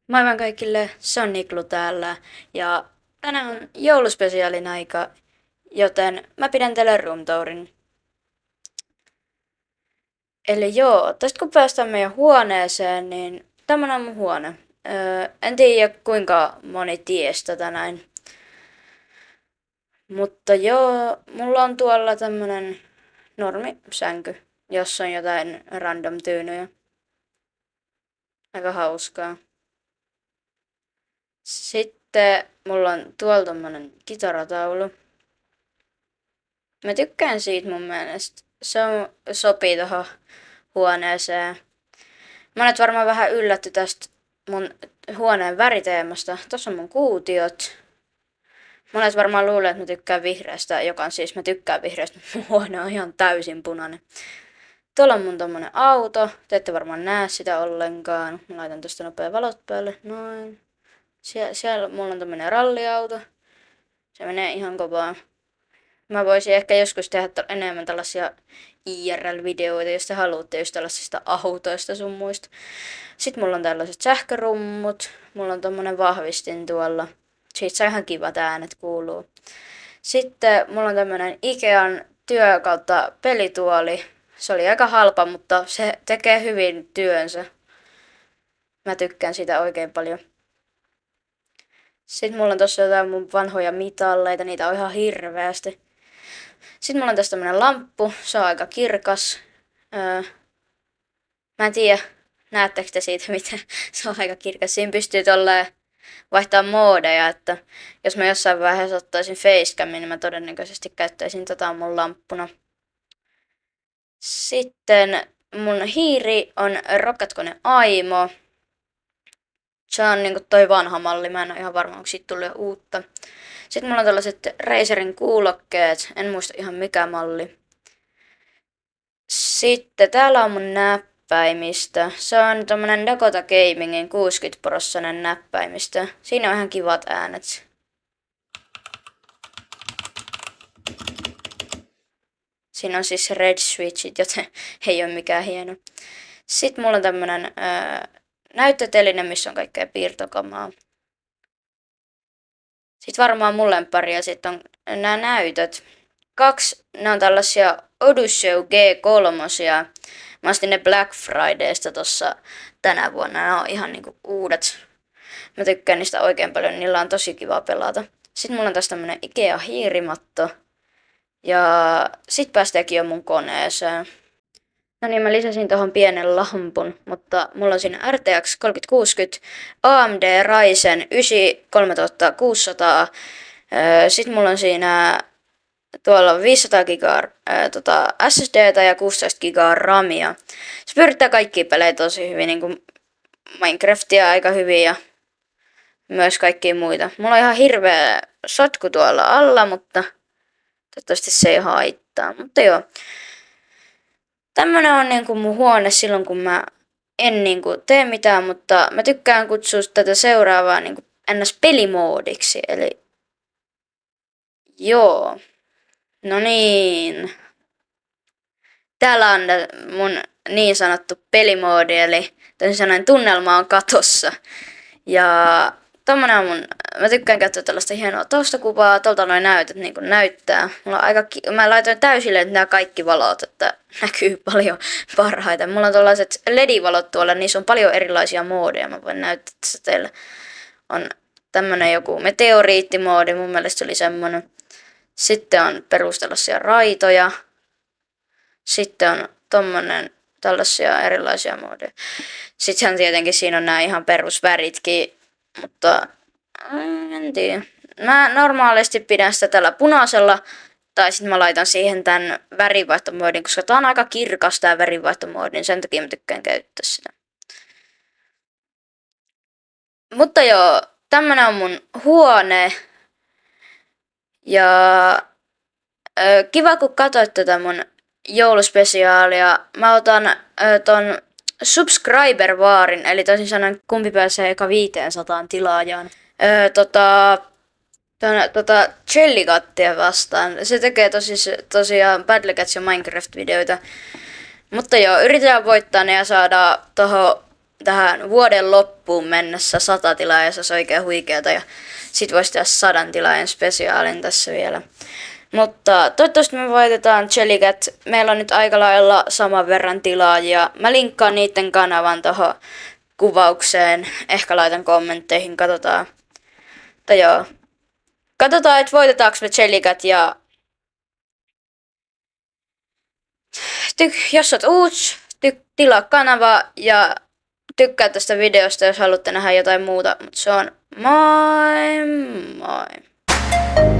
Moi vaan kaikille, se on Niklu täällä ja tänään on jouluspesiaalin aika, joten mä pidän teille room tourin. Eli joo, tästä kun päästään meidän huoneeseen, niin tämmönen on mun huone. En tiedä kuinka moni ties tätä näin. Mutta joo, mulla on tuolla tämmönen normisänky, jossa on jotain random tyynyjä. Aika hauskaa. Sitten mulla on tuolla tommonen kitarataulu. Mä tykkään siitä mun mielestä. Sopii tuohon huoneeseen. Monet varmaan vähän yllätty tästä mun huoneen väriteemasta. Tossa on mun kuutiot. Monet varmaan luulee, että mä tykkään vihreästä, joka on siis mä tykkään vihreästä, mutta mun huone on ihan täysin punainen. Tuolla on mun tommonen auto. Te ette varmaan näe sitä ollenkaan. Mä laitan tosta nopea valot päälle. Noin. Siellä mulla on tommonen ralliauto. Se menee ihan kovaa. Mä voisin ehkä joskus tehdä enemmän tällaisia IRL-videoita, jos te haluatte just tällaisista autoista sun muista. Sitten mulla on tällaiset sähkörummut. Mulla on tommonen vahvistin tuolla. Siitä saa ihan kivat äänet kuuluu. Sitten mulla on tämmönen Ikean työ kautta pelituoli. Se oli aika halpa, mutta se tekee hyvin työnsä. Mä tykkään sitä oikein paljon. Sitten mulla on tossa jotain mun vanhoja mitalleita, niitä on ihan hirveästi. Sitten mulla on tässä tämmönen lamppu, se on aika kirkas. Mä en tiedä, näettekö te siitä miten se on aika kirkas. Siinä pystyy tolleen vaihtaa moodeja, että jos mä jossain vaiheessa ottaisin facecamin, niin mä todennäköisesti käyttäisin tota mun lamppuna. Sitten mun hiiri on Rockatkone Aimo. Se on niinku toi vanha malli, mä en ole ihan varma, onko siitä tullut jo uutta. Sitten mulla on tällaiset Razerin kuulokkeet, en muista ihan mikä malli. Sitten täällä on mun näppäimistö. Se on tommonen Dakota Gamingin 60-prossainen näppäimistö. Siinä on ihan kivat äänet. Siinä on siis red switchit, joten ei ole mikään hieno. Sitten mulla on tämmönen näyttöteline, missä on kaikkea piirtokamaa. Sitten varmaan mun lemppari ja sitten on nämä näytöt. Ne on tällaisia Odyssey G3. Mä ostin ne Black Fridaysta tossa tänä vuonna. Ne on ihan niinku uudet. Mä tykkään niistä oikein paljon, niillä on tosi kiva pelata. Sitten mulla on tässä tämmönen Ikea hiirimatto. Ja sit päästäänkin jo mun koneeseen. No niin, mä lisäsin tohon pienen lampun, mutta mulla on siinä RTX 3060, AMD Ryzen 9 3600. Sitten mulla on siinä tuolla 500 gigaa SSDtä ja 16 gigaa RAMia. Se pyörittää kaikkia pelejä tosi hyvin, niin kuin Minecraftia aika hyvin ja myös kaikkia muita. Mulla on ihan hirveä sotku tuolla alla, mutta toivottavasti se ei haittaa. Mutta joo. Tämmönen on niinku mun huone silloin, kun mä en niinku tee mitään, mutta mä tykkään kutsua tätä seuraavaa niinku NS-pelimoodiksi. Eli joo. No niin. Täällä on mun niin sanottu pelimoodi, eli toisin sanoen tunnelma on katossa. Ja tommonen on mä tykkään käyttää tällaista hienoa taustakuvaa, tuolta noin näytöt niin kuin näyttää. Mä laitoin täysille että nämä kaikki valot, että näkyy paljon parhaiten. Mulla on tällaiset LED-valot tuolla, niissä on paljon erilaisia moodeja, mä voin näyttää tässä teille. On tämmönen joku meteoriittimoodi, mun mielestä se oli semmonen. Sitten on perustellaisia raitoja. Sitten on tällaisia erilaisia moodeja. Sitten tietenkin siinä on nämä ihan perusväritkin, mutta en tiedä. Mä normaalisti pidän sitä tällä punaisella, tai sitten mä laitan siihen tämän värivaihtomoodin, koska tää on aika kirkas tää värivaihtomoodi, niin sen takia mä tykkään käyttää sitä. Mutta joo, tämmönen on mun huone. Ja kiva kun katsoit tätä mun jouluspesiaalia. Mä otan ton subscriber-vaarin, eli toisin sanoen kumpi pääsee eka 500 tilaajaan. Jellycattia vastaan. Se tekee tosiaan Battle Cats ja Minecraft-videoita. Mutta joo, yritetään voittaa ne ja saada toho tähän vuoden loppuun mennessä 100 tilaajaa, se olisi oikein huikeata. Ja sit voisi tehdä 100 tilaajan spesiaalin tässä vielä. Mutta toivottavasti me voitetaan Jellycat. Meillä on nyt aika lailla saman verran tilaajia. Mä linkkaan niiden kanavan tuohon kuvaukseen. Ehkä laitan kommentteihin, katsotaan. Tai joo. Katsotaan, että voitetaanko me Jellycat ja jos oot uusi, tilaa kanava ja tykkää tästä videosta, jos haluatte nähdä jotain muuta. Mutta se on moi moi!